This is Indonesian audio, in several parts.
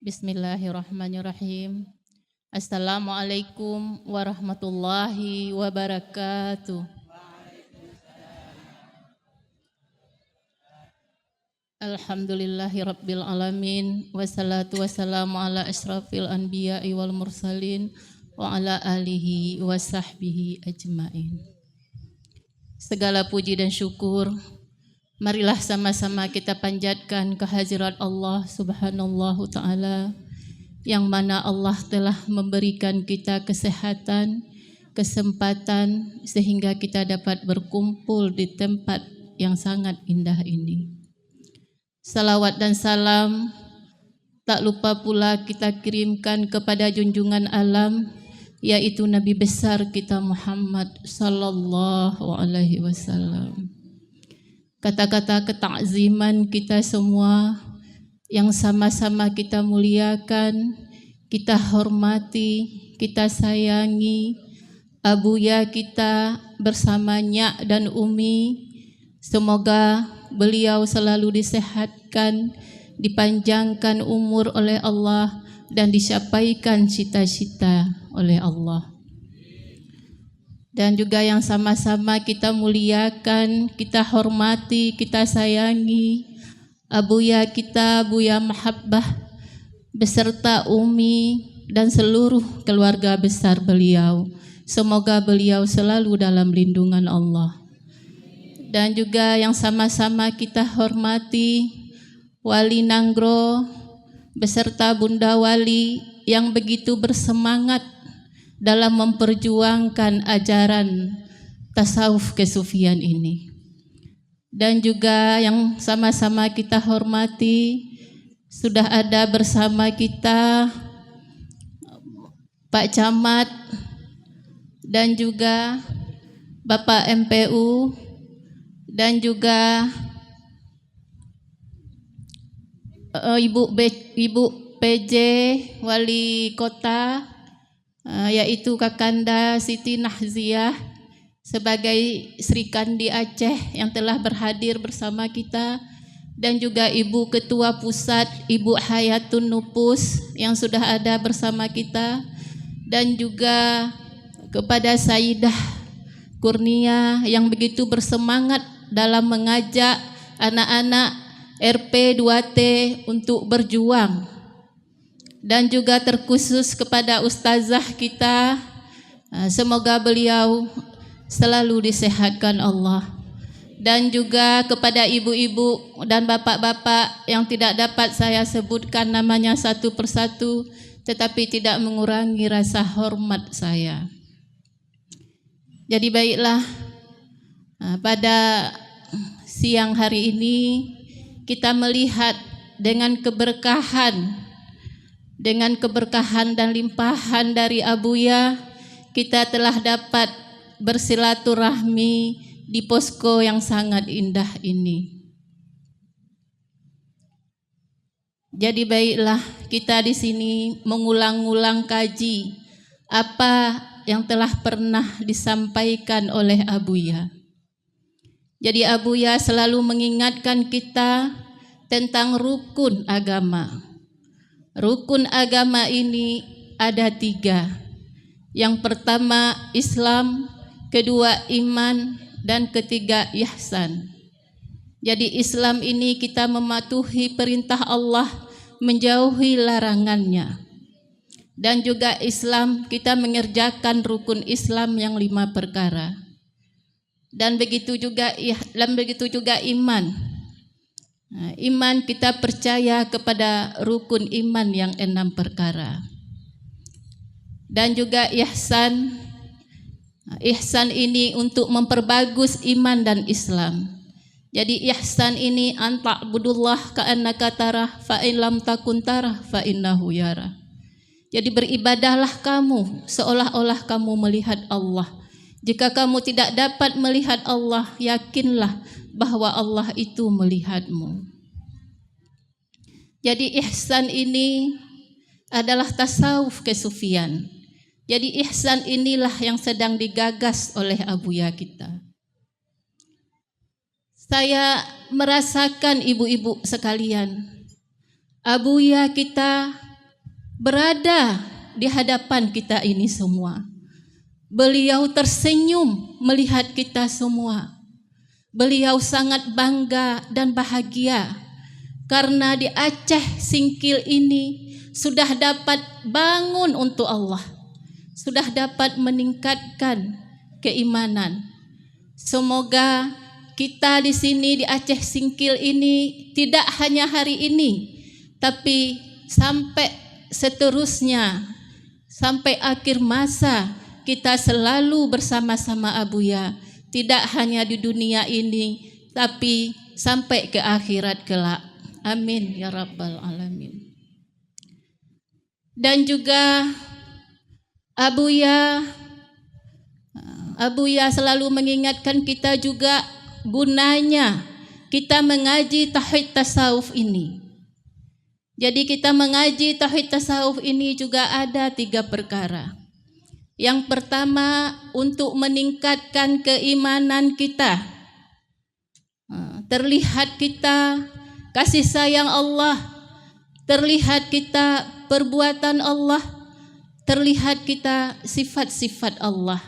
Bismillahirrahmanirrahim. Assalamualaikum warahmatullahi wabarakatuh. Alhamdulillahi rabbil alamin. Wassalatu wassalamu ala asyrafil anbiya'i wal mursalin wa ala alihi wa sahbihi ajmain. Segala puji dan syukur marilah sama-sama kita panjatkan kehadirat Allah subhanahu ta'ala, yang mana Allah telah memberikan kita kesehatan, kesempatan sehingga kita dapat berkumpul di tempat yang sangat indah ini. Salawat dan salam tak lupa pula kita kirimkan kepada junjungan alam, yaitu Nabi besar kita Muhammad sallallahu alaihi wasallam. Kata-kata ketakziman kita semua yang sama-sama kita muliakan, kita hormati, kita sayangi abuya kita bersama Nyak dan Umi. Semoga beliau selalu disehatkan, dipanjangkan umur oleh Allah, dan disyapaikan cita-cita oleh Allah. Dan juga yang sama-sama kita muliakan, kita hormati, kita sayangi abuya kita, Buya Mahabbah, beserta Umi dan seluruh keluarga besar beliau. Semoga beliau selalu dalam lindungan Allah. Dan juga yang sama-sama kita hormati Wali Nanggro beserta Bunda Wali yang begitu bersemangat dalam memperjuangkan ajaran tasawuf kesufian ini. Dan juga yang sama-sama kita hormati, sudah ada bersama kita Pak Camat dan juga Bapak MPU dan juga Ibu PJ Wali Kota, yaitu Kakanda Siti Nahziah sebagai Sri Kandi Aceh yang telah berhadir bersama kita, dan juga Ibu Ketua Pusat Ibu Hayatun Nupus yang sudah ada bersama kita, dan juga kepada Sayyidah Kurnia yang begitu bersemangat dalam mengajak anak-anak RP 2T untuk berjuang. Dan juga terkhusus kepada ustazah kita, semoga beliau selalu disehatkan Allah. Dan juga kepada ibu-ibu dan bapak-bapak yang tidak dapat saya sebutkan namanya satu persatu, tetapi tidak mengurangi rasa hormat saya. Jadi baiklah, pada siang hari ini kita melihat dengan keberkahan dan limpahan dari abuya, kita telah dapat bersilaturahmi di posko yang sangat indah ini. Jadi baiklah, kita di sini mengulang-ulang kaji apa yang telah pernah disampaikan oleh abuya. Jadi abuya selalu mengingatkan kita tentang rukun agama. Rukun agama ini ada 3. Yang pertama Islam, kedua iman, dan ketiga ihsan. Jadi Islam ini kita mematuhi perintah Allah, menjauhi larangannya. Dan juga Islam kita mengerjakan rukun Islam yang 5 perkara. Dan begitu juga iman. Iman kita percaya kepada rukun iman yang 6 perkara. Dan juga ihsan. Ihsan ini untuk memperbagus iman dan Islam. Jadi ihsan ini anta'budullah ka'annaka tarah fa in lam takun tarah fa innahu yarah. Jadi beribadahlah kamu seolah-olah kamu melihat Allah. Jika kamu tidak dapat melihat Allah, yakinlah bahwa Allah itu melihatmu. Jadi ihsan ini adalah tasawuf kesufian. Jadi ihsan inilah yang sedang digagas oleh abuya kita. Saya merasakan ibu-ibu sekalian, abuya kita berada di hadapan kita ini semua. Beliau tersenyum melihat kita semua. Beliau sangat bangga dan bahagia karena di Aceh Singkil ini sudah dapat bangun untuk Allah, sudah dapat meningkatkan keimanan. Semoga kita di sini di Aceh Singkil ini tidak hanya hari ini, tapi sampai seterusnya, sampai akhir masa kita selalu bersama-sama Abuya. Tidak hanya di dunia ini, tapi sampai ke akhirat kelak. Amin ya rabbal alamin. Dan juga Abuya selalu mengingatkan kita juga gunanya kita mengaji tauhid tasawuf ini. Jadi kita mengaji tauhid tasawuf ini juga ada 3 perkara. Yang pertama, untuk meningkatkan keimanan kita. Terlihat kita kasih sayang Allah, terlihat kita perbuatan Allah, terlihat kita sifat-sifat Allah.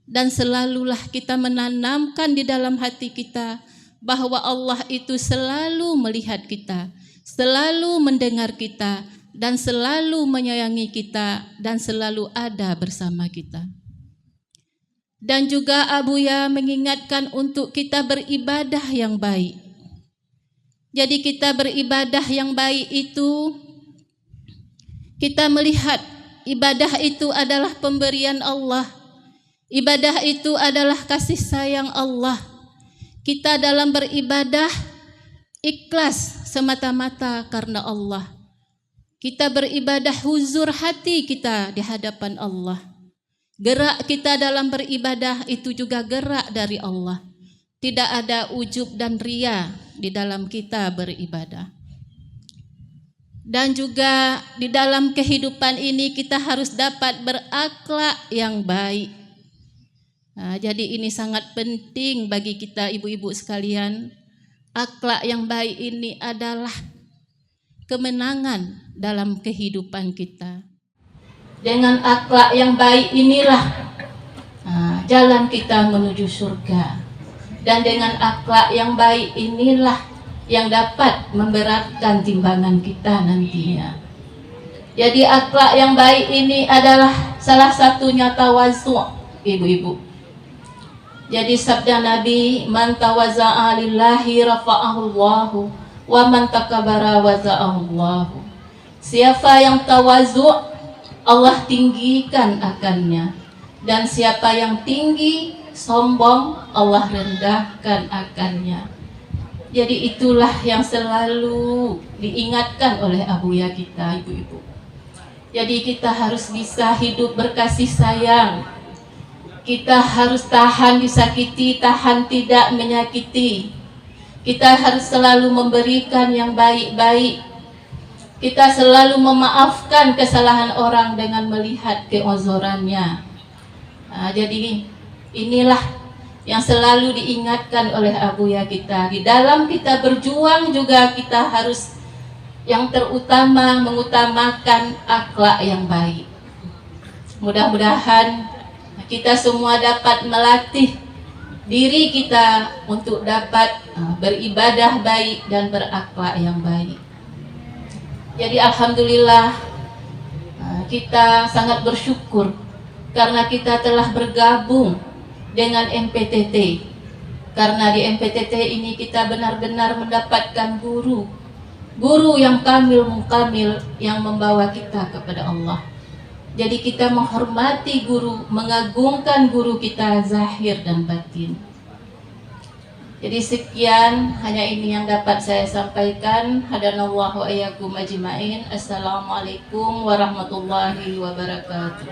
Dan selalulah kita menanamkan di dalam hati kita bahwa Allah itu selalu melihat kita, selalu mendengar kita, dan selalu menyayangi kita, dan selalu ada bersama kita. Dan juga Abuya mengingatkan untuk kita beribadah yang baik. Jadi kita beribadah yang baik itu, kita melihat ibadah itu adalah pemberian Allah. Ibadah itu adalah kasih sayang Allah. Kita dalam beribadah ikhlas semata-mata karena Allah. Kita beribadah huzur hati kita di hadapan Allah. Gerak kita dalam beribadah itu juga gerak dari Allah. Tidak ada ujub dan ria di dalam kita beribadah. Dan juga di dalam kehidupan ini kita harus dapat berakhlak yang baik. Jadi ini sangat penting bagi kita ibu-ibu sekalian. Akhlak yang baik ini adalah kemenangan dalam kehidupan kita. Dengan akhlak yang baik inilah jalan kita menuju surga. Dan dengan akhlak yang baik inilah yang dapat memberatkan timbangan kita nantinya. Jadi akhlak yang baik ini adalah salah satunya tawazu', ibu-ibu. Jadi sabda Nabi, man tawaza'a lillahi rafa'ahu Allahu wa man takabara waza'ahu Allahu. Siapa yang tawazu', Allah tinggikan akannya. Dan siapa yang tinggi, sombong, Allah rendahkan akannya. Jadi itulah yang selalu diingatkan oleh Abuya kita, ibu-ibu. Jadi kita harus bisa hidup berkasih sayang. Kita harus tahan disakiti, tahan tidak menyakiti. Kita harus selalu memberikan yang baik-baik. Kita selalu memaafkan kesalahan orang dengan melihat keozorannya. Jadi inilah yang selalu diingatkan oleh Abuya kita. Di dalam kita berjuang juga kita harus yang terutama mengutamakan akhlak yang baik. Mudah-mudahan kita semua dapat melatih diri kita untuk dapat beribadah baik dan berakhlak yang baik. Jadi alhamdulillah kita sangat bersyukur karena kita telah bergabung dengan MPTT. Karena di MPTT ini kita benar-benar mendapatkan guru yang kamil mukamil yang membawa kita kepada Allah. Jadi kita menghormati guru, mengagungkan guru kita zahir dan batin. Jadi sekian, hanya ini yang dapat saya sampaikan. Hadanallahu wa iyyakum ajma'in. Assalamualaikum warahmatullahi wabarakatuh.